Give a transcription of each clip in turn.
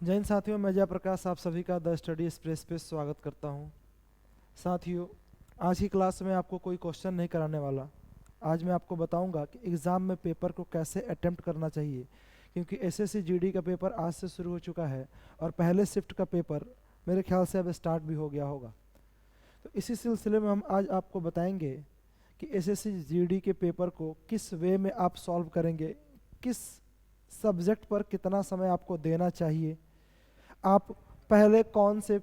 जय हिंद साथियों, मैं जयप्रकाश आप सभी का द स्टडी एक्सप्रेस पे स्वागत करता हूं। साथियों, आज की क्लास में आपको कोई क्वेश्चन नहीं कराने वाला। आज मैं आपको बताऊंगा कि एग्ज़ाम में पेपर को कैसे अटेम्प्ट करना चाहिए, क्योंकि एसएससी जीडी का पेपर आज से शुरू हो चुका है और पहले शिफ्ट का पेपर मेरे ख्याल से अब स्टार्ट भी हो गया होगा। तो इसी सिलसिले में हम आज आपको बताएंगे कि एसएससी जीडी के पेपर को किस वे में आप सॉल्व करेंगे, किस सब्जेक्ट पर कितना समय आपको देना चाहिए, आप पहले कौन से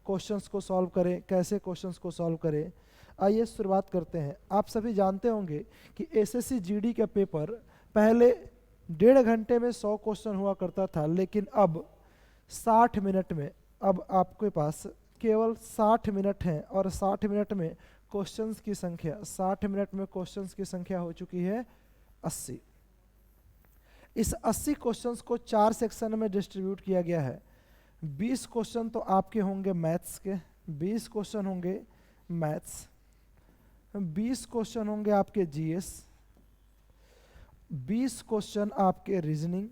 क्वेश्चंस को सॉल्व करें, कैसे क्वेश्चंस को सॉल्व करें। आइए शुरुआत करते हैं। आप सभी जानते होंगे कि एसएससी जीडी का पेपर पहले 1.5 घंटे में 100 क्वेश्चन हुआ करता था, लेकिन अब 60 मिनट में, अब आपके पास केवल 60 मिनट हैं और 60 मिनट में क्वेश्चंस की संख्या 60 मिनट में क्वेश्चंस की संख्या हो चुकी है 80। इस 80 क्वेश्चंस को 4 सेक्शन में डिस्ट्रीब्यूट किया गया है। 20 क्वेश्चन तो आपके होंगे मैथ्स के, 20 क्वेश्चन होंगे मैथ्स, 20 क्वेश्चन होंगे आपके जीएस, 20 क्वेश्चन आपके रीजनिंग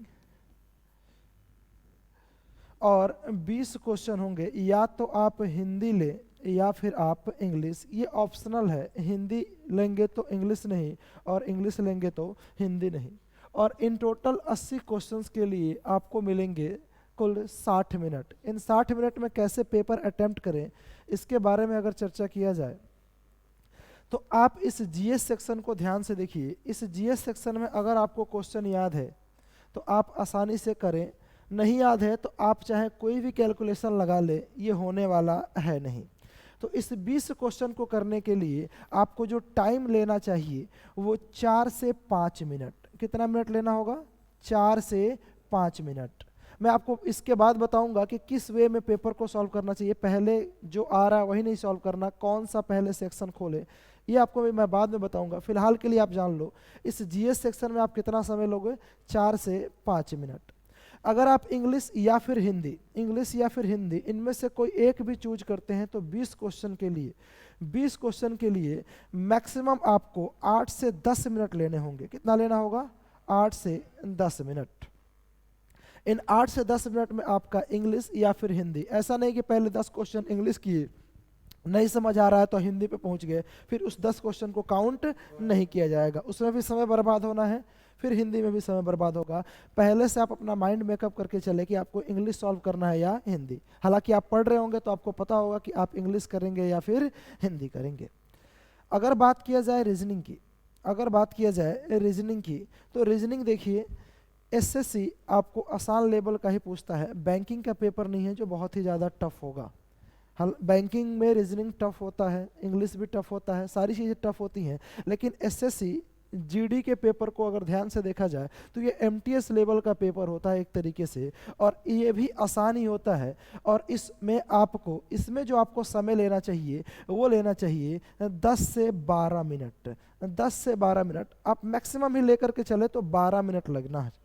और 20 क्वेश्चन होंगे या तो आप हिंदी ले या फिर आप इंग्लिश। ये ऑप्शनल है, हिंदी लेंगे तो इंग्लिश नहीं और इंग्लिश लेंगे तो हिंदी नहीं। और इन टोटल 80 क्वेश्चंस के लिए आपको मिलेंगे कुल 60 मिनट। इन 60 मिनट में कैसे पेपर अटेम्प्ट करें, इसके बारे में अगर चर्चा किया जाए तो आप इस जीएस सेक्शन को ध्यान से देखिए। इस जीएस सेक्शन में अगर आपको क्वेश्चन याद है तो आप आसानी से करें, नहीं याद है तो आप चाहे कोई भी कैलकुलेशन लगा ले, ये होने वाला है नहीं। तो इस 20 क्वेश्चन को करने के लिए आपको जो टाइम लेना चाहिए वो 4 से 5 मिनट। कितना मिनट लेना होगा? 4 से 5 मिनट। मैं आपको इसके बाद बताऊंगा कि किस वे में पेपर को सॉल्व करना चाहिए। पहले जो आ रहा है वही नहीं सॉल्व करना, कौन सा पहले सेक्शन खोले ये आपको भी मैं बाद में बताऊंगा। फिलहाल के लिए आप जान लो इस जीएस सेक्शन में आप कितना समय लोगे, 4 से 5 मिनट। अगर आप इंग्लिश या फिर हिंदी, इंग्लिश या फिर हिंदी इनमें से कोई एक भी चूज करते हैं तो 20 क्वेश्चन के लिए, 20 क्वेश्चन के लिए मैक्सिमम आपको 8 से 10 मिनट लेने होंगे। कितना लेना होगा? 8 से 10 मिनट। इन 8 से 10 मिनट में आपका इंग्लिश या फिर हिंदी, ऐसा नहीं कि पहले 10 क्वेश्चन इंग्लिश किए, नहीं समझ आ रहा है तो हिंदी पे पहुंच गए, फिर उस 10 क्वेश्चन को काउंट नहीं किया जाएगा, उसमें भी समय बर्बाद होना है, फिर हिंदी में भी समय बर्बाद होगा। पहले से आप अपना माइंड मेकअप करके चले कि आपको इंग्लिश सॉल्व करना है या हिंदी। हालांकि आप पढ़ रहे होंगे तो आपको पता होगा कि आप इंग्लिश करेंगे या फिर हिंदी करेंगे। अगर बात किया जाए रीजनिंग की, अगर बात किया जाए रीजनिंग की, तो रीजनिंग देखिए एसएससी आपको आसान लेवल का ही पूछता है। बैंकिंग का पेपर नहीं है जो बहुत ही ज़्यादा टफ होगा। बैंकिंग में रीजनिंग टफ होता है, इंग्लिश भी टफ होता है, सारी चीज़ें टफ होती हैं, लेकिन एसएससी जीडी के पेपर को अगर ध्यान से देखा जाए तो ये एमटीएस लेवल का पेपर होता है एक तरीके से, और ये भी आसान ही होता है। और इसमें आपको, इसमें जो आपको समय लेना चाहिए वो लेना चाहिए 10 से 12 मिनट। 10 से 12 मिनट आप मैक्सिमम ही लेकर के चले तो 12 मिनट लगना है।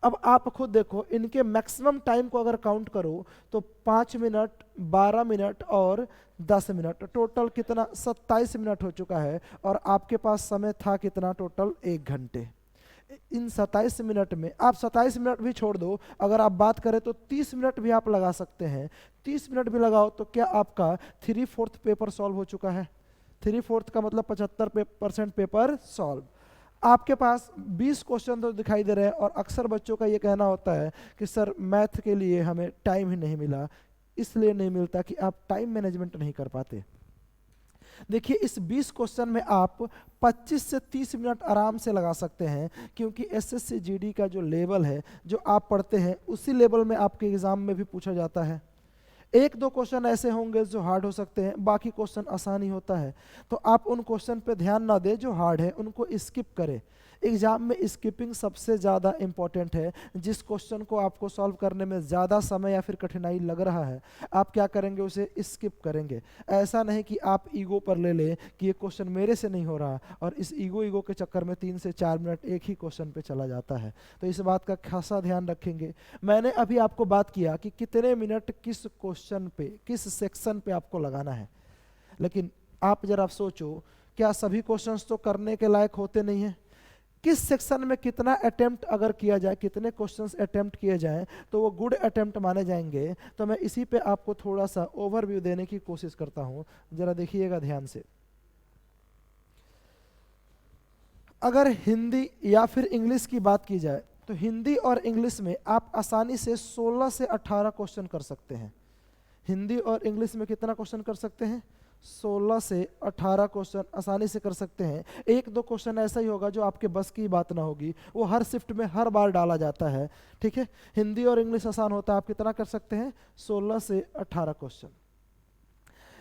अब आप खुद देखो, इनके मैक्सिमम टाइम को अगर काउंट करो तो 5 मिनट, 12 मिनट और 10 मिनट, टोटल कितना? 27 मिनट हो चुका है। और आपके पास समय था कितना? टोटल 1 घंटे। इन 27 मिनट में आप 27 मिनट भी छोड़ दो, अगर आप बात करें तो 30 मिनट भी आप लगा सकते हैं। 30 मिनट भी लगाओ तो क्या आपका 3/4 पेपर सॉल्व हो चुका है? 3/4 का मतलब 75% पेपर सॉल्व। आपके पास 20 क्वेश्चन तो दिखाई दे रहे हैं, और अक्सर बच्चों का ये कहना होता है कि सर मैथ के लिए हमें टाइम ही नहीं मिला। इसलिए नहीं मिलता कि आप टाइम मैनेजमेंट नहीं कर पाते। देखिए इस 20 क्वेश्चन में आप 25 से 30 मिनट आराम से लगा सकते हैं, क्योंकि एसएससी जीडी का जो लेवल है, जो आप पढ़ते हैं उसी लेवल में आपके एग्जाम में भी पूछा जाता है। 1-2 क्वेश्चन ऐसे होंगे जो हार्ड हो सकते हैं, बाकी क्वेश्चन आसान ही होता है। तो आप उन क्वेश्चन पे ध्यान ना दें जो हार्ड है, उनको स्किप करें। एग्जाम में स्किपिंग सबसे ज़्यादा इंपॉर्टेंट है। जिस क्वेश्चन को आपको सॉल्व करने में ज़्यादा समय या फिर कठिनाई लग रहा है, आप क्या करेंगे? उसे स्किप करेंगे। ऐसा नहीं कि आप ईगो पर ले लें कि ये क्वेश्चन मेरे से नहीं हो रहा, और इस ईगो के चक्कर में 3 से 4 मिनट एक ही क्वेश्चन पे चला जाता है। तो इस बात का खासा ध्यान रखेंगे। मैंने अभी आपको बात किया कि कितने मिनट किस क्वेश्चन पे, किस सेक्शन पे आपको लगाना है, लेकिन आप जरा सोचो, क्या सभी क्वेश्चंस तो करने के लायक होते नहीं हैं? किस सेक्शन में कितना अटेम्प्ट अगर किया जाए, कितने क्वेश्चंस अटेम्प्ट किए जाएं तो वो गुड अटेम्प्ट माने जाएंगे। तो मैं इसी पे आपको थोड़ा सा ओवरव्यू देने की कोशिश करता हूं, जरा देखिएगा ध्यान से। अगर हिंदी या फिर इंग्लिश की बात की जाए तो हिंदी और इंग्लिश में आप आसानी से 16 से 18 क्वेश्चन कर सकते हैं। हिंदी और इंग्लिश में कितना क्वेश्चन कर सकते हैं? 16 से 18 क्वेश्चन आसानी से कर सकते हैं। एक दो क्वेश्चन ऐसा ही होगा जो आपके बस की बात ना होगी, वो हर शिफ्ट में हर बार डाला जाता है, ठीक है। हिंदी और इंग्लिश आसान होता है, आप कितना कर सकते हैं? 16 से 18 क्वेश्चन।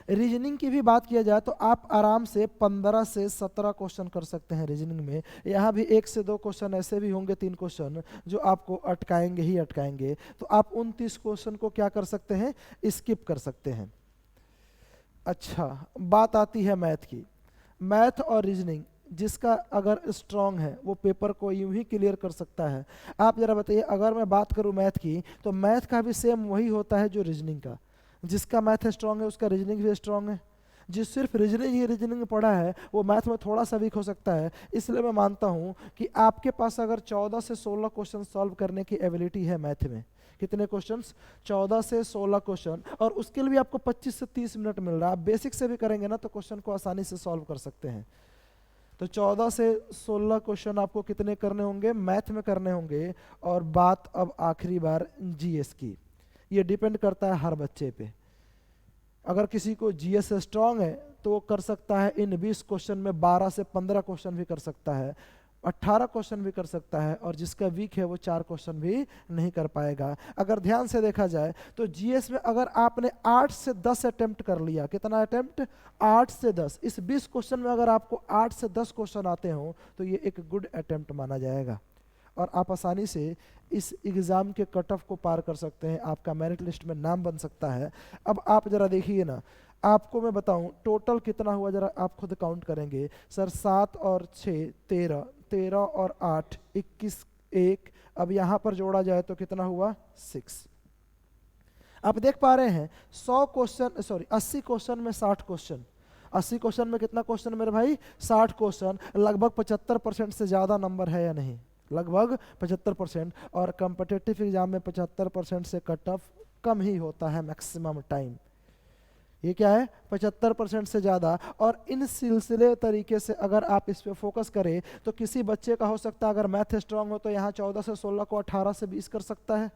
रीजनिंग की भी बात किया जाए तो आप आराम से 15 से 17 क्वेश्चन कर सकते हैं रीजनिंग में। यहाँ भी 1 से 2 क्वेश्चन ऐसे भी होंगे, 3 क्वेश्चन जो आपको अटकाएंगे ही अटकाएंगे। तो आप उन 30 क्वेश्चन को क्या कर सकते हैं? स्किप कर सकते हैं। अच्छा, बात आती है मैथ की। मैथ और रीजनिंग जिसका अगर स्ट्रांग है वो पेपर को यूं ही क्लियर कर सकता है। आप जरा बताइए, अगर मैं बात करूं मैथ की तो मैथ का भी सेम वही होता है जो रीजनिंग का। जिसका मैथ स्ट्रांग है उसका रीजनिंग भी स्ट्रांग है। जिस सिर्फ रीजनिंग पढ़ा है वो मैथ में थोड़ा सा वीक हो सकता है। इसलिए मैं मानता हूं कि आपके पास अगर 14 से 16 क्वेश्चन सॉल्व करने की एबिलिटी है मैथ में, कितने क्वेश्चंस? 14 से 16 क्वेश्चन, और उसके लिए भी आपको 25 से 30 मिनट मिल रहा है। आप बेसिक से भी करेंगे ना तो क्वेश्चन को आसानी से सॉल्व कर सकते हैं। तो 14 से 16 क्वेश्चन आपको कितने करने होंगे? मैथ में करने होंगे। और बात अब आखिरी बार जीएस की, ये डिपेंड करता है हर बच्चे पे। अगर किसी को जीएस स्ट्रांग है तो वो कर सकता है इन 20 क्वेश्चन में 12 से 15 क्वेश्चन भी कर सकता है, 18 क्वेश्चन भी कर सकता है, और जिसका वीक है वो 4 क्वेश्चन भी नहीं कर पाएगा। अगर ध्यान से देखा जाए तो जीएस में अगर आपने 8 से 10 अटेम्प्ट कर लिया, कितना अटेम्प्ट? 8 से 10। इस 20 क्वेश्चन में अगर आपको 8 से 10 क्वेश्चन आते हो तो ये एक गुड अटेम्प्ट माना जाएगा, और आप आसानी से इस एग्ज़ाम के कट ऑफ को पार कर सकते हैं। आपका मेरिट लिस्ट में नाम बन सकता है। अब आप ज़रा देखिए ना, आपको मैं बताऊं टोटल कितना हुआ, ज़रा आप खुद काउंट करेंगे। सर 7 और 6 13, 13 और 8 21, 1, अब यहाँ पर जोड़ा जाए तो कितना हुआ? 6। आप देख पा रहे हैं 100 क्वेश्चन, सॉरी 80 क्वेश्चन में 60 क्वेश्चन। 80 क्वेश्चन में कितना क्वेश्चन मेरे भाई? 60 क्वेश्चन। लगभग 75% से ज़्यादा नंबर है या नहीं? लगभग 75%। और कम्पिटिटिव एग्जाम में 75% से कट ऑफ कम ही होता है मैक्सिमम टाइम। ये क्या है? 75% से ज़्यादा। और इन सिलसिले तरीके से अगर आप इस पे फोकस करें तो किसी बच्चे का हो सकता है अगर मैथ स्ट्रांग हो तो यहाँ 14 से 16 को 18 से 20 कर सकता है।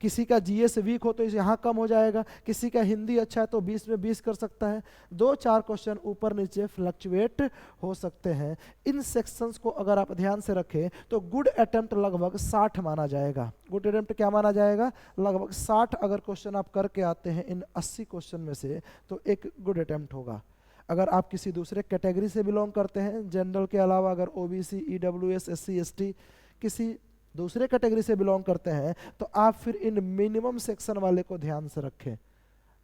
किसी का जीएस वीक हो तो इस यहाँ कम हो जाएगा। किसी का हिंदी अच्छा है तो 20 में 20 कर सकता है। 2-4 क्वेश्चन ऊपर नीचे फ्लक्चुएट हो सकते हैं। इन सेक्शंस को अगर आप ध्यान से रखें तो गुड अटेम्प्ट लगभग 60 माना जाएगा। गुड अटेम्प्ट क्या माना जाएगा? लगभग 60 अगर क्वेश्चन आप करके आते हैं इन 80 क्वेश्चन में से तो एक गुड अटेम्प्ट होगा। अगर आप किसी दूसरे कैटेगरी से बिलोंग करते हैं, जनरल के अलावा अगर ओबीसी, ईडब्ल्यूएस, एससी, एसटी किसी दूसरे कैटेगरी से बिलोंग करते हैं तो आप फिर इन मिनिमम सेक्शन वाले को ध्यान से रखें।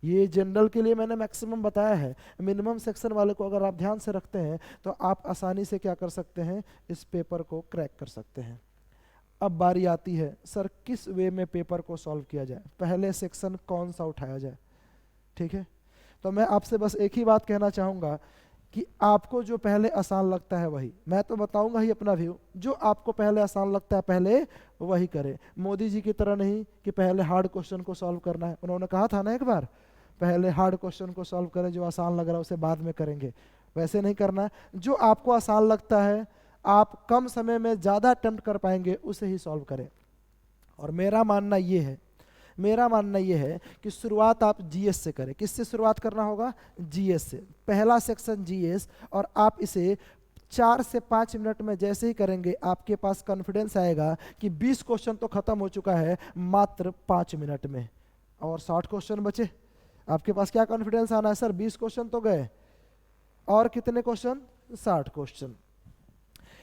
ये जनरल के लिए मैंने मैक्सिमम बताया है, मिनिमम सेक्शन वाले को अगर आप ध्यान से रखते हैं तो आप आसानी से क्या कर सकते हैं? इस पेपर को क्रैक कर सकते हैं। अब बारी आती है सर किस वे में पेपर को सॉल्व किया जाए, पहले सेक्शन कौन सा उठाया जाए, ठीक है। तो मैं आपसे बस एक ही बात कहना चाहूँगा कि आपको जो पहले आसान लगता है वही, मैं तो बताऊंगा ही अपना व्यू, जो आपको पहले आसान लगता है पहले वही करें। मोदी जी की तरह नहीं कि पहले हार्ड क्वेश्चन को सॉल्व करना है। उन्होंने कहा था ना एक बार, पहले हार्ड क्वेश्चन को सॉल्व करें, जो आसान लग रहा है उसे बाद में करेंगे। वैसे नहीं करना है। जो आपको आसान लगता है, आप कम समय में ज़्यादा अटेम्प्ट कर पाएंगे, उसे ही सॉल्व करें। और मेरा मानना ये है कि शुरुआत आप जीएस से करें। किससे शुरुआत करना होगा? जीएस से। पहला सेक्शन जीएस, और आप इसे 4 से 5 मिनट में जैसे ही करेंगे आपके पास कॉन्फिडेंस आएगा कि 20 क्वेश्चन तो खत्म हो चुका है मात्र 5 मिनट में, और 60 क्वेश्चन बचे। आपके पास क्या कॉन्फिडेंस आना है? सर 20 क्वेश्चन तो गए, और कितने क्वेश्चन? 60 क्वेश्चन।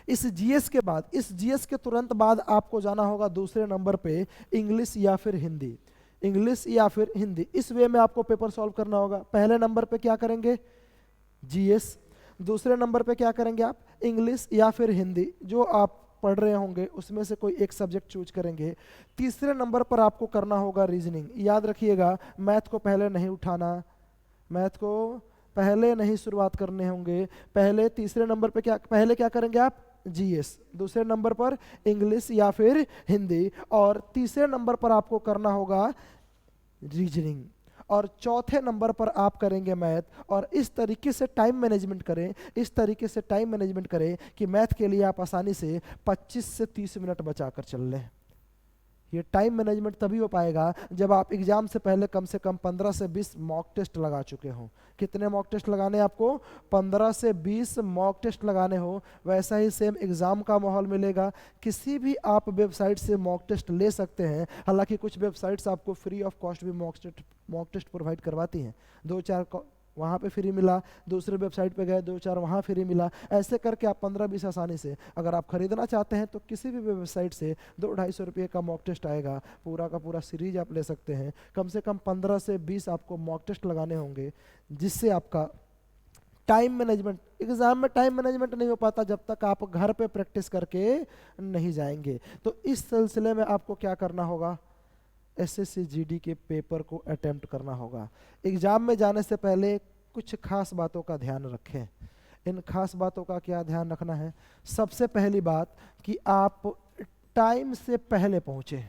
इस जीएस के बाद, इस जीएस के तुरंत बाद आपको जाना होगा दूसरे नंबर पे इंग्लिश या फिर हिंदी। इंग्लिश या फिर हिंदी, इस वे में आपको पेपर सॉल्व करना होगा। पहले नंबर पे क्या करेंगे? जीएस। दूसरे नंबर पे क्या करेंगे आप? इंग्लिश या फिर हिंदी, जो आप पढ़ रहे होंगे उसमें से कोई एक सब्जेक्ट चूज करेंगे। तीसरे नंबर पर आपको करना होगा रीजनिंग। याद रखिएगा मैथ को पहले नहीं उठाना, मैथ को पहले नहीं शुरुआत करने होंगे। पहले तीसरे नंबर पे क्या, पहले क्या करेंगे आप? जीएस, दूसरे नंबर पर इंग्लिश या फिर हिंदी, और तीसरे नंबर पर आपको करना होगा रीजनिंग, और चौथे नंबर पर आप करेंगे मैथ। और इस तरीके से टाइम मैनेजमेंट करें, इस तरीके से टाइम मैनेजमेंट करें कि मैथ के लिए आप आसानी से 25 से 30 मिनट बचा कर चल लें। ये टाइम मैनेजमेंट तभी हो पाएगा जब आप एग्जाम से कम 15 से 20 मॉक टेस्ट लगा चुके हों। कितने मॉक टेस्ट लगाने हैं आपको? 15 से 20 मॉक टेस्ट लगाने हो। वैसा ही सेम एग्जाम का माहौल मिलेगा। किसी भी आप वेबसाइट से मॉक टेस्ट ले सकते हैं, हालांकि कुछ वेबसाइट्स आपको फ्री ऑफ कॉस्ट भी मॉक टेस्ट प्रोवाइड करवाती हैं। 2-4 वहाँ पे फ्री मिला, दूसरे वेबसाइट पे गए 2-4 वहाँ फ्री मिला, ऐसे करके आप 15-20 आसानी से, अगर आप खरीदना चाहते हैं तो किसी भी वेबसाइट से 200-250 रुपये का मॉक टेस्ट आएगा, पूरा का पूरा सीरीज आप ले सकते हैं। कम से कम 15 से 20 आपको मॉक टेस्ट लगाने होंगे, जिससे आपका टाइम मैनेजमेंट, एग्जाम में टाइम मैनेजमेंट नहीं हो पाता जब तक आप घर पे प्रैक्टिस करके नहीं जाएंगे। तो इस सिलसिले में आपको क्या करना होगा? एसएससी जीडी के पेपर को अटेम्प्ट करना होगा। एग्जाम में जाने से पहले कुछ खास बातों का ध्यान रखें। इन खास बातों का क्या ध्यान रखना है? सबसे पहली बात कि आप टाइम से पहले पहुंचे,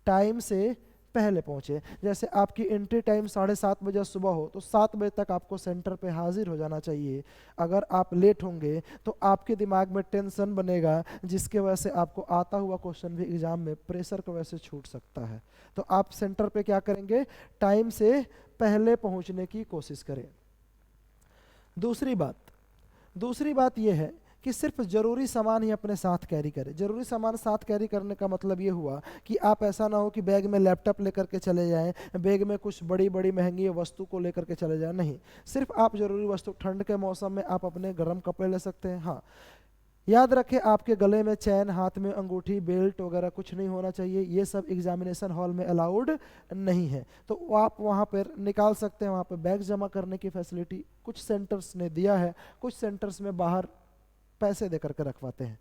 टाइम से पहले पहुंचे। जैसे आपकी एंट्री टाइम 7:30 बजे सुबह हो तो 7 बजे तक आपको सेंटर पे हाजिर हो जाना चाहिए। अगर आप लेट होंगे तो आपके दिमाग में टेंशन बनेगा, जिसके वजह से आपको आता हुआ क्वेश्चन भी एग्जाम में प्रेशर की वजह से छूट सकता है। तो आप सेंटर पे क्या करेंगे? टाइम से पहले पहुंचने की कोशिश करें। दूसरी बात यह है कि सिर्फ ज़रूरी सामान ही अपने साथ कैरी करें। ज़रूरी सामान साथ कैरी करने का मतलब ये हुआ कि आप ऐसा ना हो कि बैग में लैपटॉप लेकर के चले जाएं, बैग में कुछ बड़ी बड़ी महंगी वस्तु को लेकर के चले जाएं, नहीं। सिर्फ आप ज़रूरी वस्तु, ठंड के मौसम में आप अपने गर्म कपड़े ले सकते हैं। हाँ, याद रखें आपके गले में चैन, हाथ में अंगूठी, बेल्ट वगैरह कुछ नहीं होना चाहिए। ये सब एग्जामिनेशन हॉल में अलाउड नहीं है। तो आप वहाँ पर निकाल सकते हैं, वहाँ पर बैग जमा करने की फैसिलिटी कुछ सेंटर्स ने दिया है, कुछ सेंटर्स में बाहर पैसे दे करके रखवाते हैं।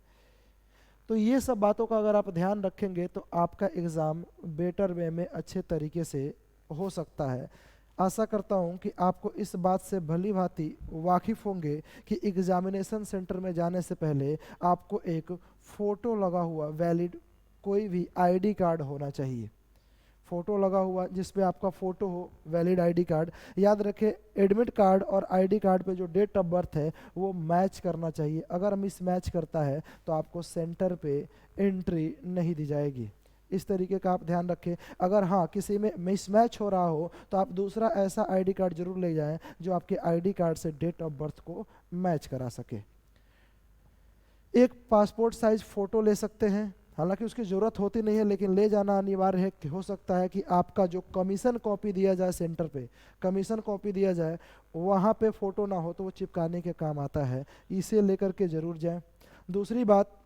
तो ये सब बातों का अगर आप ध्यान रखेंगे तो आपका एग्ज़ाम बेटर वे में अच्छे तरीके से हो सकता है। आशा करता हूँ कि आपको इस बात से भली भांति वाकिफ़ होंगे कि एग्जामिनेशन सेंटर में जाने से पहले आपको एक फ़ोटो लगा हुआ वैलिड कोई भी आईडी कार्ड होना चाहिए। फ़ोटो लगा हुआ जिस पे आपका फ़ोटो हो, वैलिड आईडी कार्ड। याद रखें एडमिट कार्ड और आईडी कार्ड पे जो डेट ऑफ बर्थ है वो मैच करना चाहिए। अगर मिस मैच करता है तो आपको सेंटर पे एंट्री नहीं दी जाएगी। इस तरीके का आप ध्यान रखें। अगर हाँ किसी में मिसमैच हो रहा हो तो आप दूसरा ऐसा आईडी कार्ड जरूर ले जाएं जो आपके आईडी कार्ड से डेट ऑफ बर्थ को मैच करा सके। एक पासपोर्ट साइज फ़ोटो ले सकते हैं, हालांकि उसकी ज़रूरत होती नहीं है, लेकिन ले जाना अनिवार्य है कि हो सकता है कि आपका जो कमीशन कॉपी दिया जाए सेंटर पे, कमीशन कॉपी दिया जाए, वहाँ पे फ़ोटो ना हो तो वो चिपकाने के काम आता है, इसे लेकर के ज़रूर जाएं। दूसरी बात,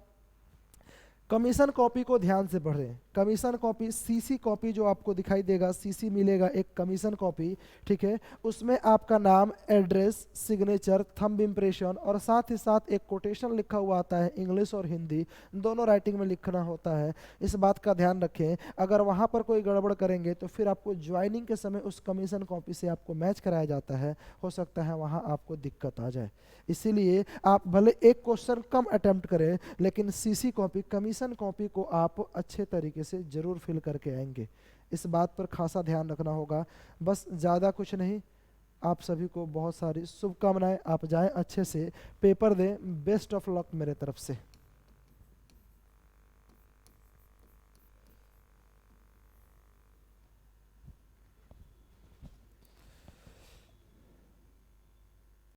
कमीशन कॉपी को ध्यान से पढ़ें। कमीशन कॉपी, सीसी कॉपी जो आपको दिखाई देगा, सीसी मिलेगा एक कमीशन कॉपी, ठीक है। उसमें आपका नाम, एड्रेस, सिग्नेचर, थंब इम्प्रेशन और साथ ही साथ एक कोटेशन लिखा हुआ आता है, इंग्लिश और हिंदी दोनों राइटिंग में लिखना होता है। इस बात का ध्यान रखें। अगर वहाँ पर कोई गड़बड़ करेंगे तो फिर आपको ज्वाइनिंग के समय उस कमीशन कॉपी से आपको मैच कराया जाता है, हो सकता है वहाँ आपको दिक्कत आ जाए। इसीलिए आप भले एक क्वेश्चन कम अटेम्प्ट करें, लेकिन सीसी कॉपी, कमीशन कॉपी को आप अच्छे तरीके से ज़रूर फिल करके आएंगे। इस बात पर खासा ध्यान रखना होगा। बस ज़्यादा कुछ नहीं, आप सभी को बहुत सारी शुभकामनाएं। आप जाएं अच्छे से पेपर दें। बेस्ट ऑफ लक मेरे तरफ से।